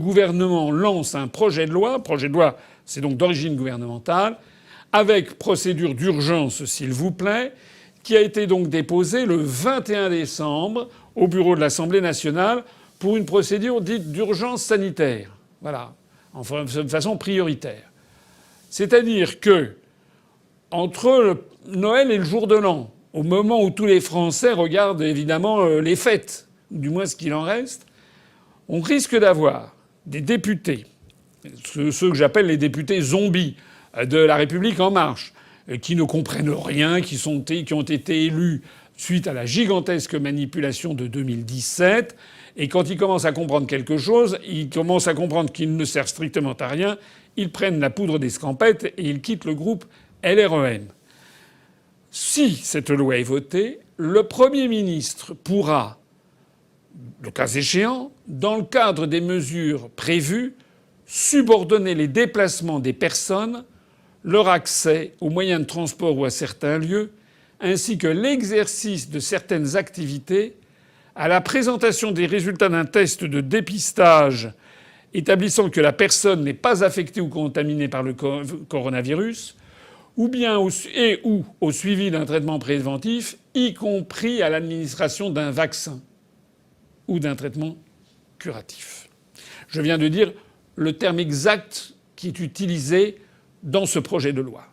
gouvernement lance un projet de loi, c'est donc d'origine gouvernementale, avec procédure d'urgence s'il vous plaît, qui a été donc déposé le 21 décembre au bureau de l'Assemblée nationale pour une procédure dite d'urgence sanitaire. Voilà. Enfin, de façon prioritaire. C'est-à-dire que, entre Noël et le jour de l'an, au moment où tous les Français regardent évidemment les fêtes, ou du moins ce qu'il en reste, on risque d'avoir des députés, ceux que j'appelle les députés zombies de La République En Marche, qui ne comprennent rien, qui ont été élus suite à la gigantesque manipulation de 2017. Et quand ils commencent à comprendre quelque chose, ils commencent à comprendre qu'ils ne servent strictement à rien. Ils prennent la poudre d'escampette et ils quittent le groupe LREM. Si cette loi est votée, le Premier ministre pourra, le cas échéant, dans le cadre des mesures prévues, subordonner les déplacements des personnes, leur accès aux moyens de transport ou à certains lieux, ainsi que l'exercice de certaines activités à la présentation des résultats d'un test de dépistage établissant que la personne n'est pas affectée ou contaminée par le coronavirus, ou bien ou au suivi d'un traitement préventif, y compris à l'administration d'un vaccin ou d'un traitement curatif. Je viens de dire le terme exact qui est utilisé dans ce projet de loi.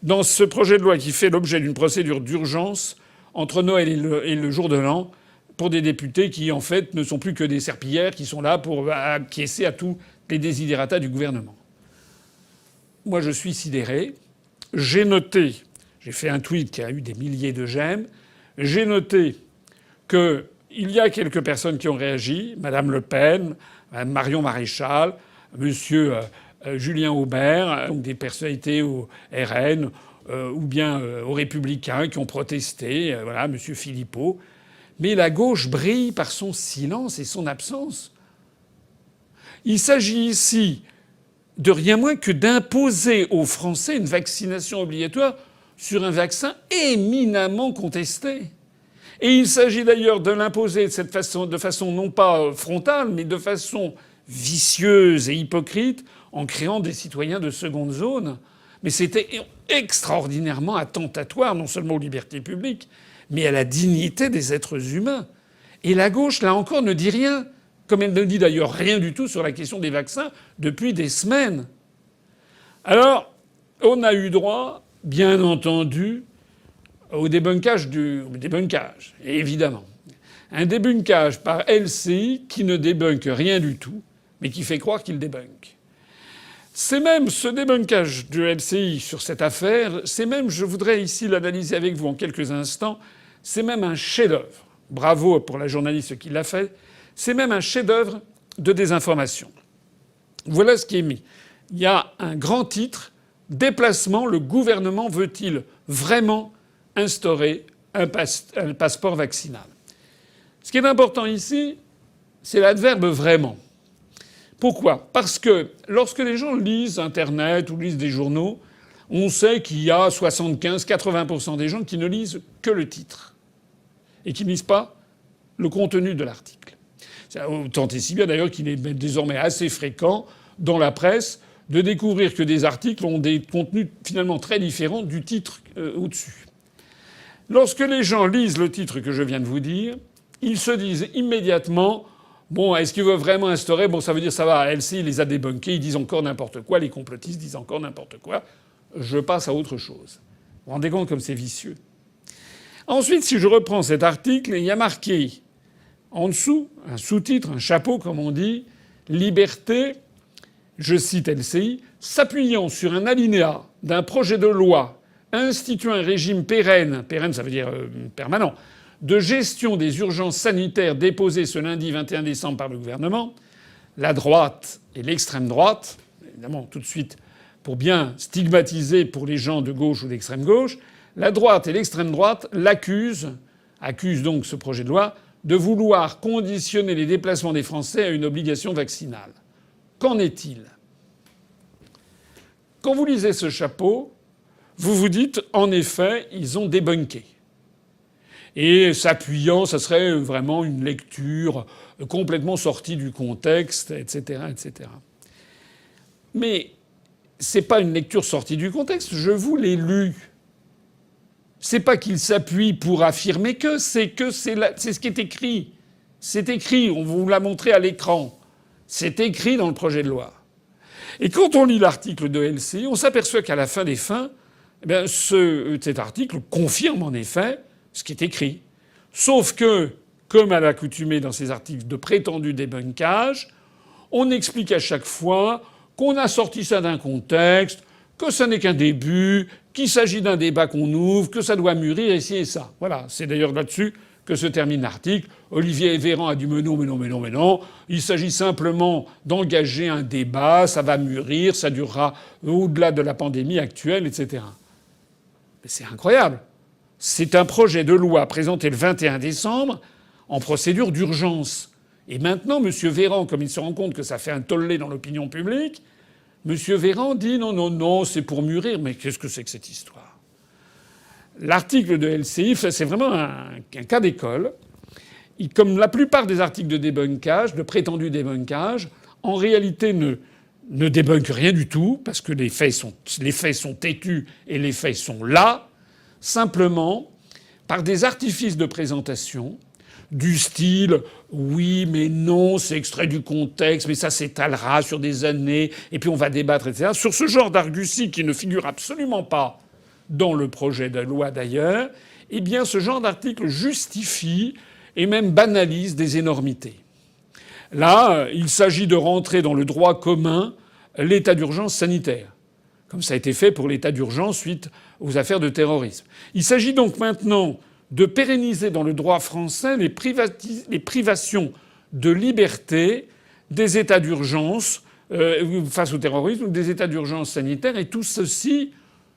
Dans ce projet de loi qui fait l'objet d'une procédure d'urgence entre Noël et le jour de l'an, pour des députés qui, en fait, ne sont plus que des serpillères qui sont là pour acquiescer à tous les desiderata du gouvernement. Moi, je suis sidéré. J'ai fait un tweet qui a eu des milliers de j'aime. J'ai noté qu'il y a quelques personnes qui ont réagi. Madame Le Pen, Madame Marion Maréchal, Monsieur Julien Aubert, donc des personnalités au RN, ou bien aux Républicains qui ont protesté. Voilà, Monsieur Philippot. Mais la gauche brille par son silence et son absence. Il s'agit ici de rien moins que d'imposer aux Français une vaccination obligatoire sur un vaccin éminemment contesté. Et il s'agit d'ailleurs de l'imposer de façon non pas frontale, mais de façon vicieuse et hypocrite, en créant des citoyens de seconde zone. Mais c'était extraordinairement attentatoire non seulement aux libertés publiques, mais à la dignité des êtres humains. Et la gauche, là encore, ne dit rien, comme elle ne dit d'ailleurs rien du tout sur la question des vaccins depuis des semaines. Alors, on a eu droit, bien entendu, au débunkage évidemment. Un débunkage par LCI qui ne débunk rien du tout, mais qui fait croire qu'il débunk. C'est même ce débunkage du LCI sur cette affaire, je voudrais ici l'analyser avec vous en quelques instants, c'est même un chef-d'œuvre. Bravo pour la journaliste qui l'a fait. C'est même un chef-d'œuvre de désinformation. Voilà ce qui est mis. Il y a un grand titre, « Déplacement, le gouvernement veut-il vraiment instaurer un passeport vaccinal ?» Ce qui est important ici, c'est l'adverbe « vraiment ». Pourquoi ? Parce que lorsque les gens lisent Internet ou lisent des journaux, on sait qu'il y a 75-80% des gens qui ne lisent que le titre et qui ne lisent pas le contenu de l'article. Tant et si bien d'ailleurs qu'il est désormais assez fréquent dans la presse de découvrir que des articles ont des contenus finalement très différents du titre au-dessus. Lorsque les gens lisent le titre que je viens de vous dire, ils se disent immédiatement « Bon, est-ce qu'il veut vraiment instaurer ? Bon, ça veut dire ça va, LCI les a débunkés, ils disent encore n'importe quoi, les complotistes disent encore n'importe quoi. Je passe à autre chose. » Vous vous rendez compte comme c'est vicieux. Ensuite, si je reprends cet article, il y a marqué en dessous, un sous-titre, un chapeau comme on dit, « Liberté », je cite LCI, « s'appuyant sur un alinéa d'un projet de loi instituant un régime pérenne ça veut dire permanent, de gestion des urgences sanitaires déposé ce lundi 21 décembre par le gouvernement, la droite et l'extrême droite, évidemment tout de suite pour bien stigmatiser pour les gens de gauche ou d'extrême gauche, la droite et l'extrême droite accusent donc ce projet de loi de vouloir conditionner les déplacements des Français à une obligation vaccinale. Qu'en est-il ? Quand vous lisez ce chapeau, vous vous dites, en effet, ils ont débunké. et s'appuyant, ça serait vraiment une lecture complètement sortie du contexte, etc., etc. Mais c'est pas une lecture sortie du contexte. Je vous l'ai lu. C'est pas qu'il s'appuie pour affirmer que, c'est ce qui est écrit. C'est écrit. On vous l'a montré à l'écran. C'est écrit dans le projet de loi. Et quand on lit l'article de LCI, on s'aperçoit qu'à la fin des fins, eh bien, cet article confirme en effet ce qui est écrit. Sauf que, comme à l'accoutumée dans ces articles de prétendu débunkage, on explique à chaque fois qu'on a sorti ça d'un contexte, que ça n'est qu'un début, qu'il s'agit d'un débat qu'on ouvre, que ça doit mûrir ici et ça. Voilà. C'est d'ailleurs là-dessus que se termine l'article. Olivier Véran a dit mais non. Il s'agit simplement d'engager un débat, ça va mûrir, ça durera au-delà de la pandémie actuelle, etc. Mais c'est incroyable. C'est un projet de loi présenté le 21 décembre en procédure d'urgence. Et maintenant, M. Véran, comme il se rend compte que ça fait un tollé dans l'opinion publique, M. Véran dit non, c'est pour mûrir. Mais qu'est-ce que c'est que cette histoire? L'article de LCI, c'est vraiment un cas d'école. Comme la plupart des articles de débunkage, de prétendu débunkage, en réalité ne débunkent rien du tout, parce que les faits sont têtus et les faits sont là, simplement par des artifices de présentation du style « oui, mais non, c'est extrait du contexte, mais ça s'étalera sur des années, et puis on va débattre, etc. » Sur ce genre d'argutie qui ne figure absolument pas dans le projet de loi d'ailleurs, eh bien ce genre d'article justifie et même banalise des énormités. Là, il s'agit de rentrer dans le droit commun l'état d'urgence sanitaire, comme ça a été fait pour l'état d'urgence suite aux affaires de terrorisme. Il s'agit donc maintenant de pérenniser dans le droit français les privations de liberté des états d'urgence face au terrorisme ou des états d'urgence sanitaire, et tout ceci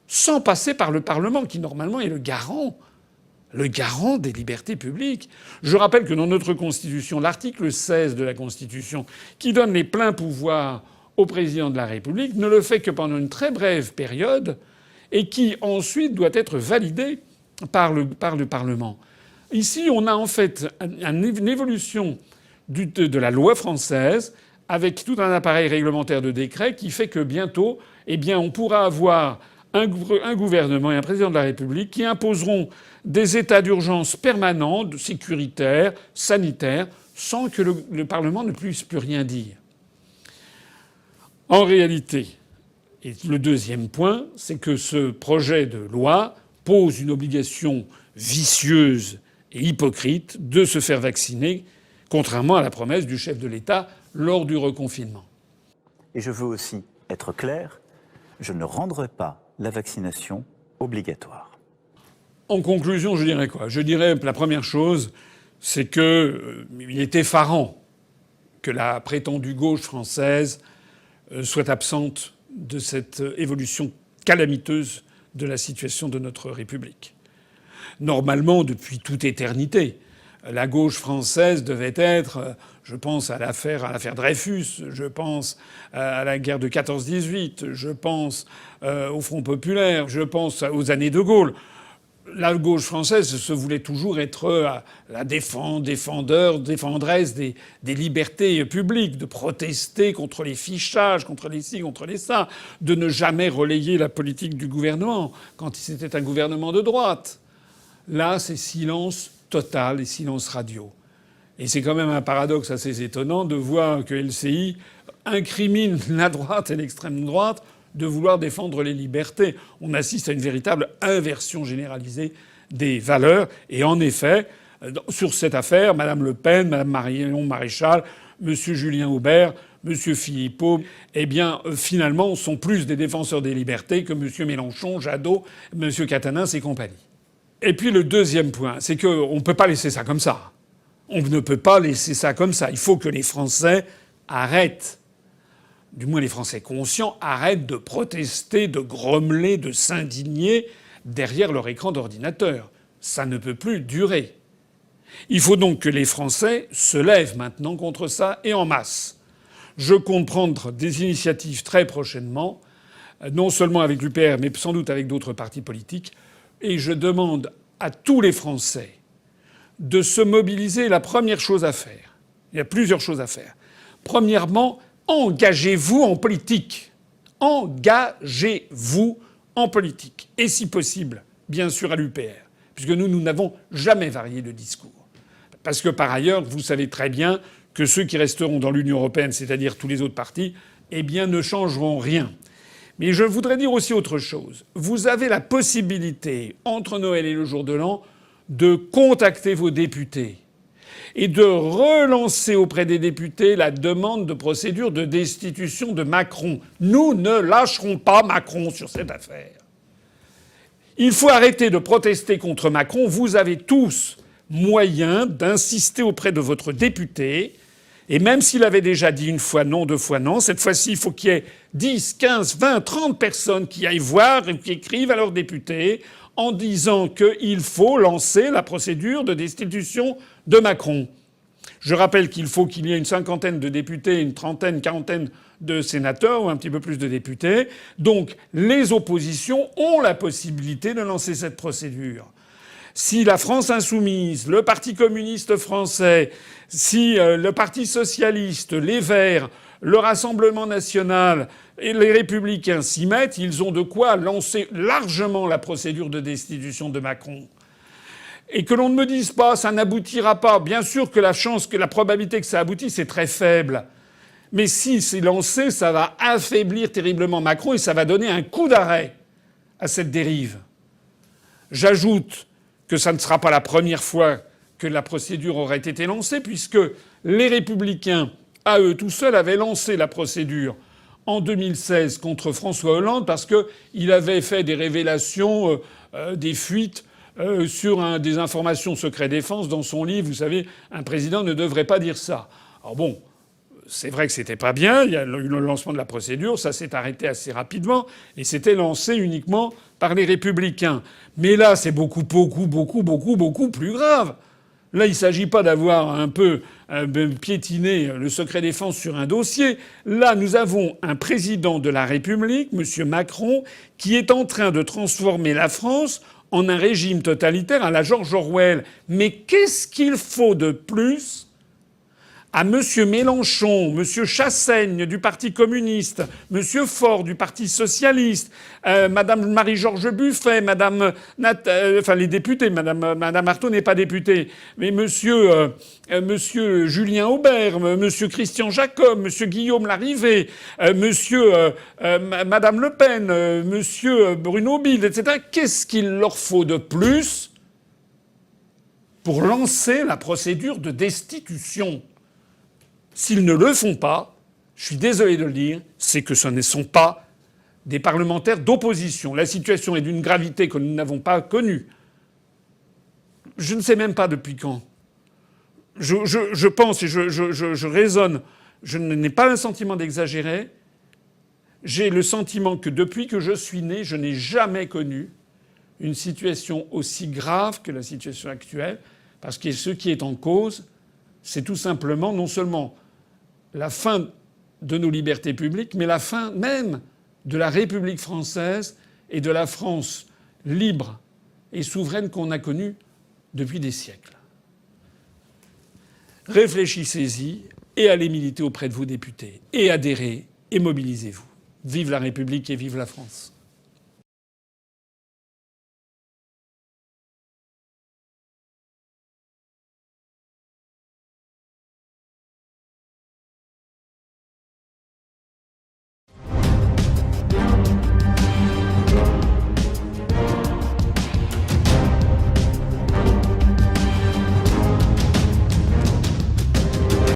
sans passer par le Parlement, qui normalement est le garant des libertés publiques. Je rappelle que dans notre Constitution, l'article 16 de la Constitution, qui donne les pleins pouvoirs au président de la République, ne le fait que pendant une très brève période et qui ensuite doit être validé par le Parlement. Ici, on a en fait une évolution de la loi française avec tout un appareil réglementaire de décret qui fait que bientôt, eh bien, on pourra avoir un gouvernement et un président de la République qui imposeront des états d'urgence permanents, sécuritaires, sanitaires, sans que le Parlement ne puisse plus rien dire. En réalité, et le deuxième point, c'est que ce projet de loi pose une obligation vicieuse et hypocrite de se faire vacciner, contrairement à la promesse du chef de l'État lors du reconfinement. Et je veux aussi être clair, je ne rendrai pas la vaccination obligatoire. En conclusion, je dirais quoi? Je dirais la première chose, c'est que il est effarant que la prétendue gauche française soit absente de cette évolution calamiteuse de la situation de notre République. Normalement, depuis toute éternité, la gauche française devait être, je pense à l'affaire Dreyfus, je pense à la guerre de 14-18, je pense au Front populaire, je pense aux années de Gaulle. La gauche française se voulait toujours être la défendresse des libertés publiques, de protester contre les fichages, contre les ci, contre les ça, de ne jamais relayer la politique du gouvernement quand c'était un gouvernement de droite. Là, c'est silence total et silence radio. Et c'est quand même un paradoxe assez étonnant de voir que LCI incrimine la droite et l'extrême droite de vouloir défendre les libertés. On assiste à une véritable inversion généralisée des valeurs. Et en effet, sur cette affaire, Mme Le Pen, Mme Marion Maréchal, M. Julien Aubert, M. Philippot, eh bien, finalement, sont plus des défenseurs des libertés que M. Mélenchon, Jadot, M. Catanins et compagnie. Et puis le deuxième point, c'est qu'on ne peut pas laisser ça comme ça. On ne peut pas laisser ça comme ça. Il faut que les Français arrêtent, du moins les Français conscients, arrêtent de protester, de grommeler, de s'indigner derrière leur écran d'ordinateur. Ça ne peut plus durer. Il faut donc que les Français se lèvent maintenant contre ça et en masse. Je compte prendre des initiatives très prochainement, non seulement avec l'UPR, mais sans doute avec d'autres partis politiques. Et je demande à tous les Français de se mobiliser. La première chose à faire, il y a plusieurs choses à faire. Premièrement, engagez-vous en politique. Engagez-vous en politique. Et si possible, bien sûr à l'UPR. Puisque nous n'avons jamais varié de discours. Parce que par ailleurs, vous savez très bien que ceux qui resteront dans l'Union européenne, c'est-à-dire tous les autres partis, eh bien ne changeront rien. Mais je voudrais dire aussi autre chose. Vous avez la possibilité, entre Noël et le jour de l'an, de contacter vos députés et de relancer auprès des députés la demande de procédure de destitution de Macron. Nous ne lâcherons pas Macron sur cette affaire. Il faut arrêter de protester contre Macron. Vous avez tous moyen d'insister auprès de votre député. Et même s'il avait déjà dit une fois non, deux fois non, cette fois-ci, il faut qu'il y ait 10, 15, 20, 30 personnes qui aillent voir et qui écrivent à leurs députés en disant qu'il faut lancer la procédure de destitution de Macron. Je rappelle qu'il faut qu'il y ait une cinquantaine de députés, une trentaine, quarantaine de sénateurs ou un petit peu plus de députés. Donc les oppositions ont la possibilité de lancer cette procédure. Si la France insoumise, le Parti communiste français, si le Parti socialiste, les Verts, le Rassemblement national et les Républicains s'y mettent, ils ont de quoi lancer largement la procédure de destitution de Macron. Et que l'on ne me dise pas ça n'aboutira pas. Bien sûr que la probabilité que ça aboutisse est très faible. Mais si c'est lancé, ça va affaiblir terriblement Macron et ça va donner un coup d'arrêt à cette dérive. J'ajoute que ça ne sera pas la première fois que la procédure aurait été lancée, puisque les Républicains, à eux tout seuls, avaient lancé la procédure en 2016 contre François Hollande parce qu'il avait fait des révélations, des fuites sur des informations secret défense dans son livre. Vous savez, un président ne devrait pas dire ça. Alors bon, c'est vrai que c'était pas bien. Il y a eu le lancement de la procédure, ça s'est arrêté assez rapidement et c'était lancé uniquement par les Républicains. Mais là, c'est beaucoup plus grave. Là, il ne s'agit pas d'avoir un peu piétiné le secret défense sur un dossier. Là, nous avons un président de la République, M. Macron, qui est en train de transformer la France en un régime totalitaire à la George Orwell. Mais qu'est-ce qu'il faut de plus à M. Mélenchon, M. Chassaigne du Parti communiste, M. Faure du Parti socialiste, Mme Marie-Georges Buffet, les députés, Mme Arthaud n'est pas députée, mais M. Julien Aubert, M. Christian Jacob, M. Guillaume Larrivé, Mme Le Pen, M. Bruno Bilde, etc. Qu'est-ce qu'il leur faut de plus pour lancer la procédure de destitution ? S'ils ne le font pas, je suis désolé de le dire, c'est que ce ne sont pas des parlementaires d'opposition. La situation est d'une gravité que nous n'avons pas connue. Je ne sais même pas depuis quand. Je pense et je raisonne. Je n'ai pas un sentiment d'exagérer. J'ai le sentiment que depuis que je suis né, je n'ai jamais connu une situation aussi grave que la situation actuelle. Parce que ce qui est en cause, c'est tout simplement non seulement la fin de nos libertés publiques, mais la fin même de la République française et de la France libre et souveraine qu'on a connue depuis des siècles. Réfléchissez-y et allez militer auprès de vos députés. Et adhérez et mobilisez-vous. Vive la République et vive la France.